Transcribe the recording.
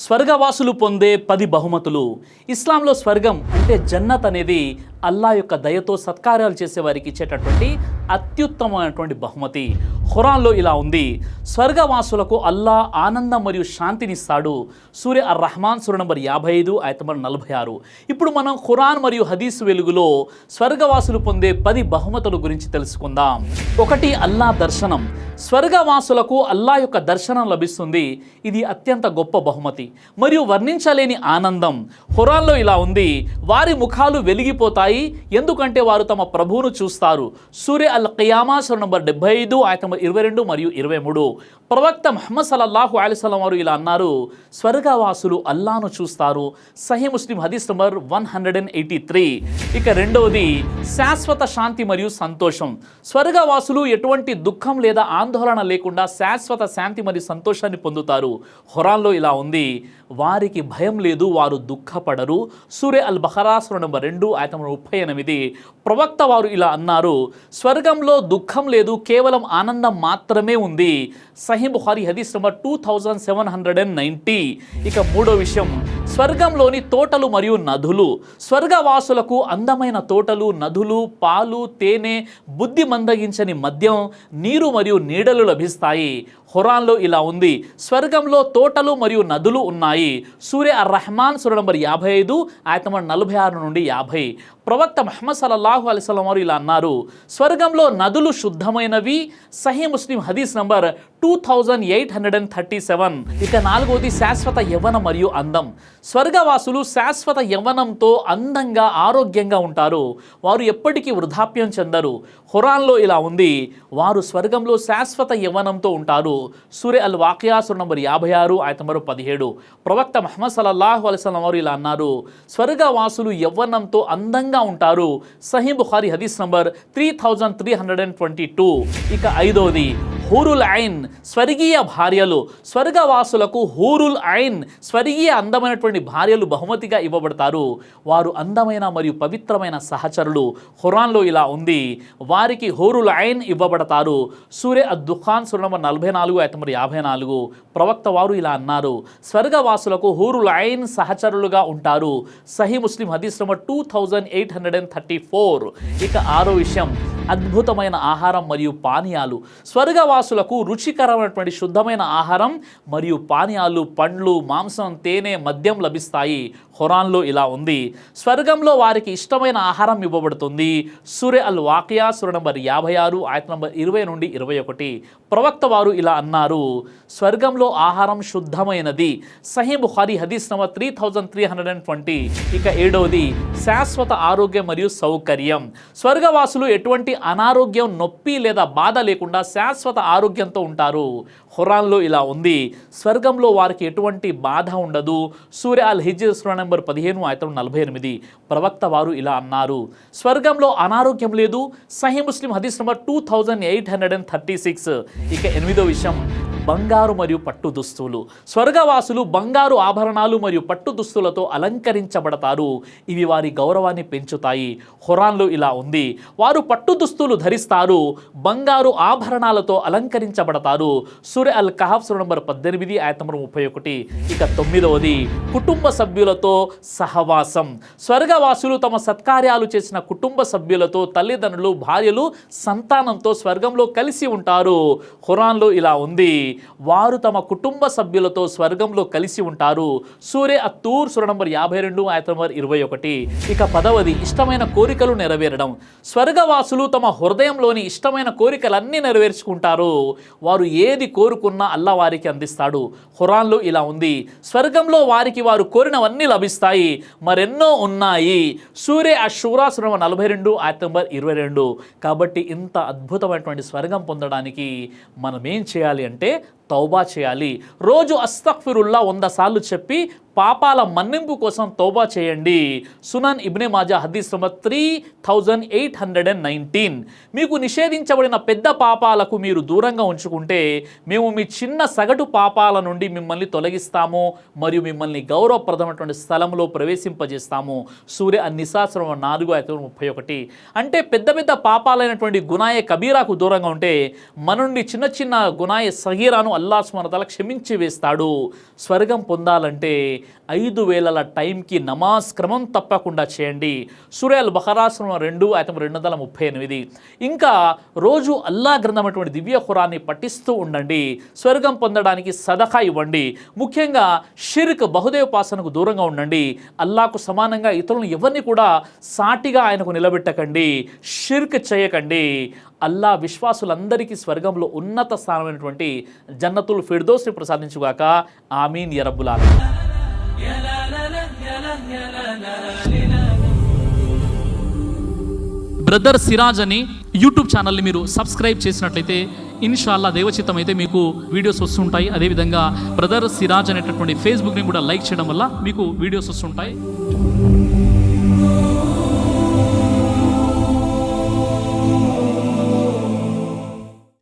స్వర్గవాసులు పొందే 10 బహుమతులు. ఇస్లాంలో స్వర్గం అంటే జన్నత్ అనేది అల్లా యొక్క దయతో సత్కార్యాలు చేసేవారికి ఇచ్చేటటువంటి అత్యుత్తమమైనటువంటి బహుమతి. ఖురాన్లో ఇలా ఉంది, స్వర్గవాసులకు అల్లా ఆనందం మరియు శాంతినిస్తాడు. సూర్య అర్ రహమాన్ సూర నంబర్ 55 ఆయత నంబర్ 46. ఇప్పుడు మనం ఖురాన్ మరియు హదీస్ వెలుగులో స్వర్గవాసులు పొందే 10 బహుమతుల గురించి తెలుసుకుందాం. 1. అల్లా దర్శనం. స్వర్గవాసులకు అల్లా యొక్క దర్శనం లభిస్తుంది. ఇది అత్యంత గొప్ప బహుమతి మరియు వర్ణించలేని ఆనందం. ఖురాన్లో ఇలా ఉంది, వారి ముఖాలు వెలిగిపోతాయి ఎందుకంటే వారు తమ ప్రభువును చూస్తారు. సూర్య అల్ ఖియామా సూర నంబర్ 75 ఆయత నంబర్ 22 మరియు 23. ప్రవక్త ముహమ్మద్ సల్లల్లాహు అలైహి వసల్లం వారు ఇలా అన్నారు, స్వర్గవాసులు అల్లాను చూస్తారు. సహీ ముస్లిం హదీస్ నంబర్ 183. ఇక 2వది శాశ్వత శాంతి మరియు సంతోషం. స్వర్గవాసులు ఎటువంటి దుఃఖం లేదా ఆందోళన లేకుండా శాశ్వత శాంతి మరియు సంతోషాన్ని పొందుతారు. ఖురాన్లో ఇలా ఉంది, వారికి భయం లేదు, వారు దుఃఖపడరు. సూర్య అల్ బఖరా సూర నంబర్ 2 ఆయత నంబర్ 38. ప్రవక్త వారు ఇలా అన్నారు, స్వర్గంలో దుఃఖం లేదు, కేవలం ఆనందం మాత్రమే ఉంది. సహీ బుఖారీ హదీస్ నంబర్ 2790. ఇక 3వ విషయం, స్వర్గంలోని తోటలు మరియు నదులు. స్వర్గవాసులకు అందమైన తోటలు, నదులు, పాలు, తేనె, బుద్ధి మందగించని మద్యం, నీరు మరియు నీడలు లభిస్తాయి. ఖురాన్లో ఇలా ఉంది, స్వర్గంలో తోటలు మరియు నదులు ఉన్నాయి. సూర్య అర్ రహమాన్ సూర నంబర్ 55 ఆయత నంబర్ 46 నుండి 50. ప్రవక్త ముహమ్మద్ సల్లల్లాహు అలైహి వసల్లం వారు ఇలా అన్నారు, స్వర్గంలో నదులు శుద్ధమైనవి. సహీ ముస్లిం హదీస్ నంబర్ 2837. ఇక 4వది శాశ్వత యవ్వనం మరియు అందం. స్వర్గవాసులు శాశ్వత యవ్వనంతో అందంగా ఆరోగ్యంగా ఉంటారు. వారు ఎప్పటికీ వృద్ధాప్యం చెందరు. ఖురాన్లో ఇలా ఉంది, వారు స్వర్గంలో శాశ్వత యవ్వనంతో ఉంటారు. సూర్య అల్ వాకియా సూర నంబర్ 56 ఆయత నంబర్ 17. ప్రవక్త ముహమ్మద్ సల్లల్లాహు అలైహి వసల్లం వారు ఇలా అన్నారు, స్వర్గవాసులు యవ్వనంతో అందంగా ఉంటారు. సహీ బుఖారీ హదీస్ నంబర్ 3322. ఇక 5వది హూరుల్ ఐన్, స్వర్గీయ భార్యలు. స్వర్గవాసులకు హూరుల్ ఐన్, స్వర్గీయ అందమైనటువంటి భార్యలు బహుమతిగా ఇవ్వబడతారు. వారు అందమైన మరియు పవిత్రమైన సహచరులు. ఖురాన్లో ఇలా ఉంది, వారికి హూరుల్ ఐన్ ఇవ్వబడతారు. సూర్య అద్-దుఖాన్ సూర నంబర్ 44 ఆయత నంబర్ 54. ప్రవక్త వారు ఇలా అన్నారు, స్వర్గవాసులకు హూరుల్ ఐన్ సహచరులుగా ఉంటారు. సహీ ముస్లిం హదీస్ నంబర్ 2834. ఇక 6వ విషయం, అద్భుతమైన ఆహారం మరియు పానీయాలు. స్వర్గవాసులకు రుచికరమైనటువంటి శుద్ధమైన ఆహారం మరియు పానీయాలు, పండ్లు, మాంసం, తేనె, మద్యం లభిస్తాయి. ఖురాన్లో ఇలా ఉంది, స్వర్గంలో వారికి ఇష్టమైన ఆహారం ఇవ్వబడుతుంది. సూర్య అల్ వాకియా సూర నంబర్ 56 ఆయత నంబర్ 20 నుండి 21. ప్రవక్త వారు ఇలా అన్నారు, స్వర్గంలో ఆహారం శుద్ధమైనది. సహీ బుఖారీ హదీస్ నంబర్ 3320. ఇక 7వది శాశ్వత ఆరోగ్యం మరియు సౌకర్యం. స్వర్గవాసులు ఎటువంటి అనారోగ్యం, నొప్పి లేదా బాధ లేకుండా శాశ్వత ఆరోగ్యంతో ఉంటారు. ఖురాన్లో ఇలా ఉంది, స్వర్గంలో వారికి ఎటువంటి బాధ ఉండదు. సూర్య అల్ హిజ్ర్ సూర నంబర్ 15 ఆయత 48. ప్రవక్త వారు ఇలా అన్నారు, స్వర్గంలో అనారోగ్యం లేదు. సహీ ముస్లిం హదీస్ నంబర్ 2836. ఇక 8వ విషయం, బంగారు మరియు పట్టు దుస్తులు. స్వర్గవాసులు బంగారు ఆభరణాలు మరియు పట్టు దుస్తులతో అలంకరించబడతారు. ఇవి వారి గౌరవాన్ని పెంచుతాయి. ఖురాన్లో ఇలా ఉంది, వారు పట్టు దుస్తులు ధరిస్తారు, బంగారు ఆభరణాలతో అలంకరించబడతారు. సూర్య అల్ కహఫ్ సూర నంబర్ 18 ఆయత నంబర్ 31. ఇక 9వది కుటుంబ సభ్యులతో సహవాసం. స్వర్గవాసులు తమ సత్కార్యాలు చేసిన కుటుంబ సభ్యులతో, తల్లిదండ్రులు, భార్యలు, సంతానంతో స్వర్గంలో కలిసి ఉంటారు. ఖురాన్లో ఇలా ఉంది, వారు తమ కుటుంబ సభ్యులతో స్వర్గంలో కలిసి ఉంటారు. సూర్య అత్తూర్ సూర నంబర్ 52 ఆయత నంబర్ 21. ఇక 10వది ఇష్టమైన కోరికలు నెరవేరడం. స్వర్గవాసులు తమ హృదయంలోని ఇష్టమైన కోరికలన్నీ నెరవేర్చుకుంటారు. వారు ఏది కోరుకున్నా అల్లా వారికి అందిస్తాడు. ఖురాన్లో ఇలా ఉంది, స్వర్గంలో వారికి వారు కోరినవన్నీ లభిస్తాయి, మరెన్నో ఉన్నాయి. సూర్య అషూరా సూర నంబర్ 42 ఆయత నంబర్ 22. కాబట్టి ఇంత అద్భుతమైనటువంటి స్వర్గం పొందడానికి మనం ఏం చేయాలి అంటే తౌబా చేయాలి. రోజు అస్తగ్ఫిరుల్లా 100 సార్లు చెప్పి పాపాల మన్నింపు కోసం తౌబా చేయండి. సునన్ ఇబ్నే మాజా హదీస్ నంబర్ 3819. మీకు నిషేధించబడిన పెద్ద పాపాలకు మీరు దూరంగా ఉంచుకుంటే మేము మీ చిన్న సగటు పాపాల నుండి మిమ్మల్ని తొలగిస్తాము మరియు మిమ్మల్ని గౌరవప్రదమైనటువంటి స్థలంలో ప్రవేశింపజేస్తాము. సూర్య అన్-నిసా 4:31. అంటే పెద్ద పెద్ద పాపాలైనటువంటి గునాయే కబీరాకు దూరంగా ఉంటే మన నుండి చిన్న చిన్న గునాయే సగీరాను అల్లాహ్ సుబ్హానహు వ తఆలా క్షమించి వేస్తాడు. స్వర్గం పొందాలంటే 5,000 టైంకి నమాజ్ క్రమం తప్పకుండా చేయండి. సూరా అల్ బఖరా 2 ఆయతం 238. ఇంకా రోజు అల్లాహ్ గ్రంథమైనటువంటి దివ్య ఖురాన్ని పఠిస్తూ ఉండండి. స్వర్గం పొందడానికి సదకా ఇవ్వండి. ముఖ్యంగా షిర్క్ బహుదేవోపాసనకు దూరంగా ఉండండి. అల్లాహ్కు సమానంగా ఇతరులను ఎవరిని కూడా సాటిగా ఆయనకు నిలబెట్టకండి. షిర్క్ చేయకండి. అల్లాహ్ విశ్వాసులందరికీ స్వర్గంలో ఉన్నత స్థానమైనటువంటి జన్నతుల్ ఫిర్దౌస్ని ప్రసాదించుగాక. ఆమీన్ యా రబ్బుల్ ఆలమీన్. బ్రదర్ సిరాజ్ అని యూట్యూబ్ ఛానల్ని మీరు సబ్స్క్రైబ్ చేసినట్లయితే ఇన్షాల్లా దేవచిత్తం అయితే మీకు వీడియోస్ వస్తుంటాయి. అదేవిధంగా బ్రదర్ సిరాజ్ అనేటటువంటి ఫేస్బుక్ని కూడా లైక్ చేయడం వల్ల మీకు వీడియోస్ వస్తుంటాయి.